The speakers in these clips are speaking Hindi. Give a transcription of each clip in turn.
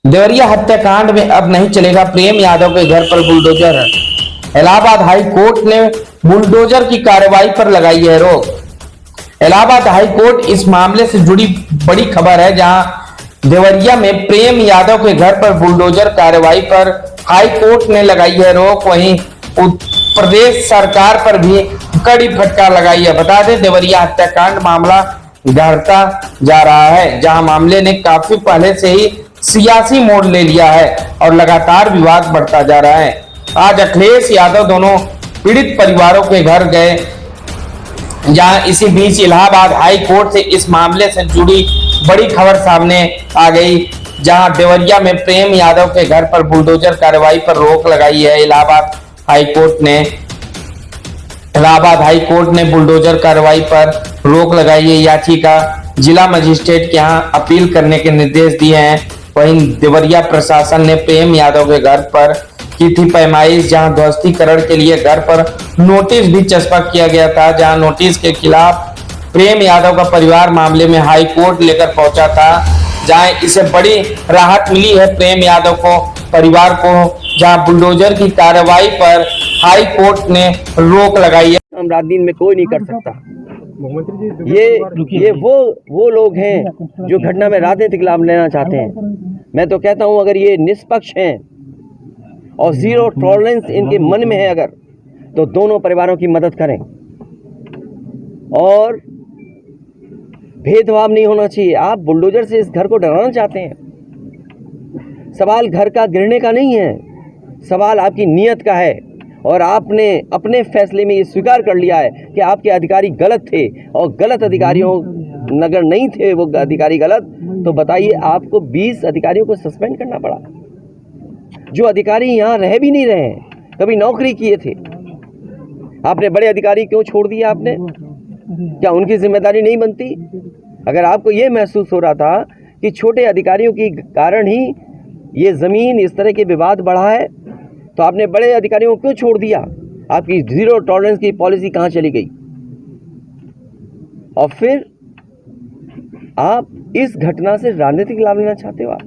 देवरिया हत्याकांड में अब नहीं चलेगा प्रेम यादव के घर पर बुलडोजर। इलाहाबाद हाई कोर्ट ने बुलडोजर की कार्रवाई पर लगाई है रोक। इलाहाबाद हाई कोर्ट इस मामले से जुड़ी बड़ी खबर है, जहां देवरिया में प्रेम यादव के घर पर बुलडोजर कार्रवाई पर हाई कोर्ट ने लगाई है रोक। वहीं प्रदेश सरकार पर भी कड़ी फटकार लगाई है। बता दें, देवरिया हत्याकांड मामला गहरता जा रहा है, जहां मामले ने काफी पहले से ही सियासी मोड़ ले लिया है और लगातार विवाद बढ़ता जा रहा है। आज अखिलेश यादव दोनों पीड़ित परिवारों के घर गए, जहां इसी बीच इलाहाबाद हाई कोर्ट से इस मामले से जुड़ी बड़ी खबर सामने आ गई, जहां देवरिया में प्रेम यादव के घर पर बुलडोजर कार्रवाई पर रोक लगाई है। इलाहाबाद हाई कोर्ट ने बुलडोजर कार्रवाई पर रोक लगाई है। याचिका जिला मजिस्ट्रेट के यहां अपील करने के निर्देश दिए हैं। वहीं देवरिया प्रशासन ने प्रेम यादव के घर पर की थी पैमाइश, जहां ध्वस्तीकरण के लिए घर पर नोटिस भी चस्पा किया गया था, जहां नोटिस के खिलाफ प्रेम यादव का परिवार मामले में हाई कोर्ट लेकर पहुंचा था, जहां इसे बड़ी राहत मिली है प्रेम यादव को परिवार को, जहां बुलडोजर की कार्रवाई पर हाई कोर्ट ने रोक लगाई है। हम रात दिन में कोई नहीं कर सकता। ये वो लोग हैं जो घटना में राजनीतिक लाभ लेना चाहते हैं। मैं तो कहता हूं, अगर ये निष्पक्ष हैं और जीरो टॉलरेंस इनके मन में है अगर, तो दोनों परिवारों की मदद करें और भेदभाव नहीं होना चाहिए। आप बुलडोजर से इस घर को डराना चाहते हैं। सवाल घर का गिरने का नहीं है, सवाल आपकी नीयत का है। और आपने अपने फैसले में ये स्वीकार कर लिया है कि आपके अधिकारी गलत थे और गलत अधिकारियों नगर नहीं थे वो अधिकारी गलत, तो बताइए आपको 20 अधिकारियों को सस्पेंड करना पड़ा, जो अधिकारी यहाँ रह भी नहीं रहे, कभी नौकरी किए थे। आपने बड़े अधिकारी क्यों छोड़ दिया आपने? क्या उनकी जिम्मेदारी नहीं बनती? अगर आपको ये महसूस हो रहा था कि छोटे अधिकारियों के कारण ही ये ज़मीन इस तरह के विवाद बढ़ा है, तो आपने बड़े अधिकारियों को क्यों छोड़ दिया? आपकी जीरो टॉलरेंस की पॉलिसी कहाँ चली गई? और फिर आप इस घटना से राजनीतिक लाभ लेना चाहते हो। आप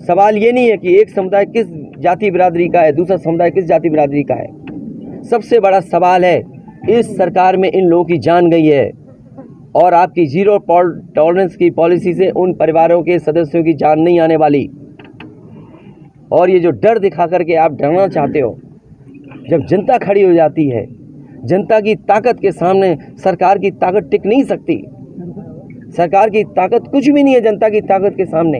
सवाल ये नहीं है कि एक समुदाय किस जाति बिरादरी का है, दूसरा समुदाय किस जाति बिरादरी का है। सबसे बड़ा सवाल है, इस सरकार में इन लोगों की जान गई है और आपकी जीरो टॉलरेंस की पॉलिसी से उन परिवारों के सदस्यों की जान नहीं आने वाली। और ये जो डर दिखा करके आप डरना चाहते हो, जब जनता खड़ी हो जाती है, जनता की ताकत के सामने सरकार की ताकत टिक नहीं सकती। सरकार की ताकत कुछ भी नहीं है जनता की ताकत के सामने।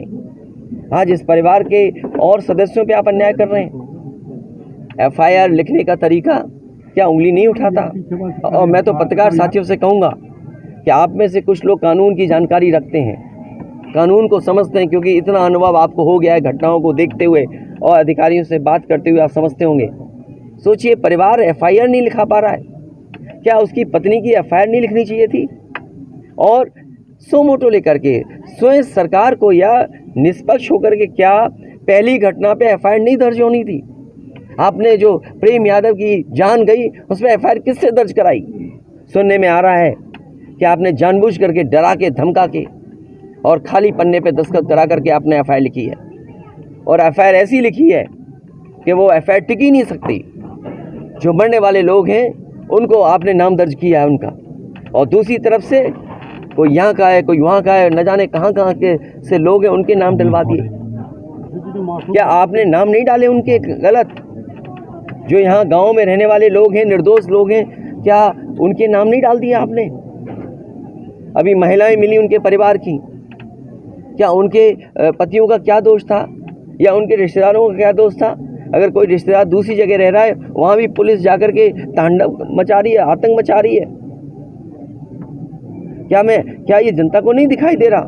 आज इस परिवार के और सदस्यों पे आप अन्याय कर रहे हैं। एफआईआर लिखने का तरीका क्या उंगली नहीं उठाता? और मैं तो पत्रकार साथियों से कहूँगा कि आप में से कुछ लोग कानून की जानकारी रखते हैं, कानून को समझते हैं, क्योंकि इतना अनुभव आपको हो गया है घटनाओं को देखते हुए और अधिकारियों से बात करते हुए, आप समझते होंगे। सोचिए, परिवार एफआईआर नहीं लिखा पा रहा है, क्या उसकी पत्नी की एफआईआर नहीं लिखनी चाहिए थी? और सो मोटो लेकर के स्वयं सरकार को या निष्पक्ष होकर के क्या पहली घटना पे एफआईआर नहीं दर्ज होनी थी? आपने जो प्रेम यादव की जान गई उस पर एफआईआर किससे दर्ज कराई? सुनने में आ रहा है कि आपने जानबूझ करके डरा के धमका के और खाली पन्ने पे दस्तखत करा करके आपने एफआईआर लिखी है। और एफआईआर ऐसी लिखी है कि वो एफआईआर टिक ही नहीं सकती। जो मरने वाले लोग हैं उनको आपने नाम दर्ज किया है उनका, और दूसरी तरफ से कोई यहाँ का है, कोई वहाँ का है, न जाने कहाँ कहाँ के से लोग हैं, उनके नाम डलवा दिए। क्या आपने नाम नहीं डाले उनके गलत? जो यहाँ गाँव में रहने वाले लोग हैं, निर्दोष लोग हैं, क्या उनके नाम नहीं डाल दिए आपने? अभी महिलाएं मिली उनके परिवार की, क्या उनके पतियों का क्या दोष था या उनके रिश्तेदारों का क्या दोष था? अगर कोई रिश्तेदार दूसरी जगह रह रहा है, वहाँ भी पुलिस जाकर के तांडव मचा रही है, आतंक मचा रही है। क्या ये जनता को नहीं दिखाई दे रहा?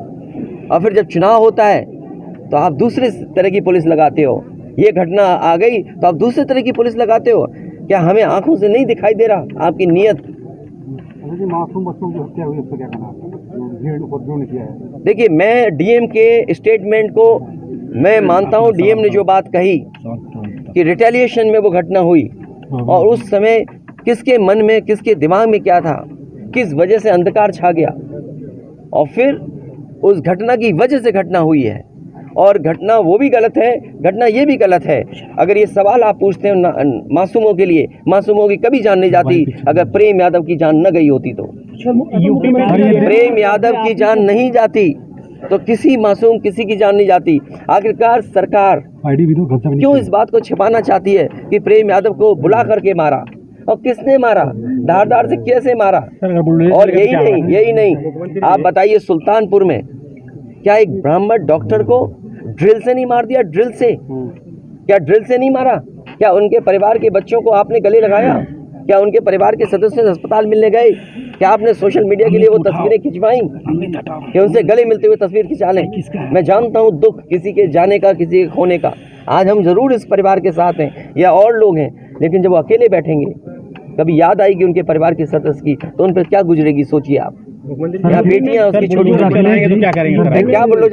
और फिर जब चुनाव होता है तो आप दूसरे तरह की पुलिस लगाते हो। ये घटना आ गई तो आप दूसरे तरह की पुलिस लगाते हो। क्या हमें आंखों से नहीं दिखाई दे रहा आपकी नीयत? मासूम बच्चों की हत्या हुई, उसका क्या कहना है? देखिए, मैं डीएम के स्टेटमेंट को मैं मानता हूँ। डीएम ने जो बात कही कि रिटेलिएशन में वो घटना हुई, और उस समय किसके मन में, किसके दिमाग में क्या था, किस वजह से अंधकार छा गया, और फिर उस घटना की वजह से घटना हुई है। और घटना वो भी गलत है, घटना ये भी गलत है। अगर ये सवाल आप पूछते हैं मासूमों के लिए, मासूमों की कभी जान नहीं जाती अगर प्रेम यादव की जान न गई होती तो। प्रेम यादव की जान नहीं जाती तो किसी मासूम किसी की जान नहीं जाती। आखिरकार सरकार क्यों इस बात को छिपाना चाहती है कि प्रेम यादव को बुला करके मारा, और किसने मारा, धारदार से कैसे मारा। और यही नहीं आप बताइए सुल्तानपुर में क्या एक ब्राह्मण डॉक्टर को ड्रिल से नहीं मार दिया? ड्रिल से, क्या ड्रिल से नहीं मारा? क्या उनके परिवार के बच्चों को आपने गले लगाया? क्या उनके परिवार के सदस्य अस्पताल मिलने गए? क्या आपने सोशल मीडिया के लिए वो तस्वीरें खिंचवाई कि उनसे गले मिलते हुए तस्वीर खिंचा लें? मैं जानता हूँ दुख किसी के जाने का, किसी के खोने का। आज हम जरूर इस परिवार के साथ हैं या और लोग हैं, लेकिन जब वो अकेले बैठेंगे कभी याद आएगी उनके परिवार के सदस्य की तो उन पर क्या गुजरेगी सोचिए आप। क्या बेटियां उसकी छोटी क्या बोलो।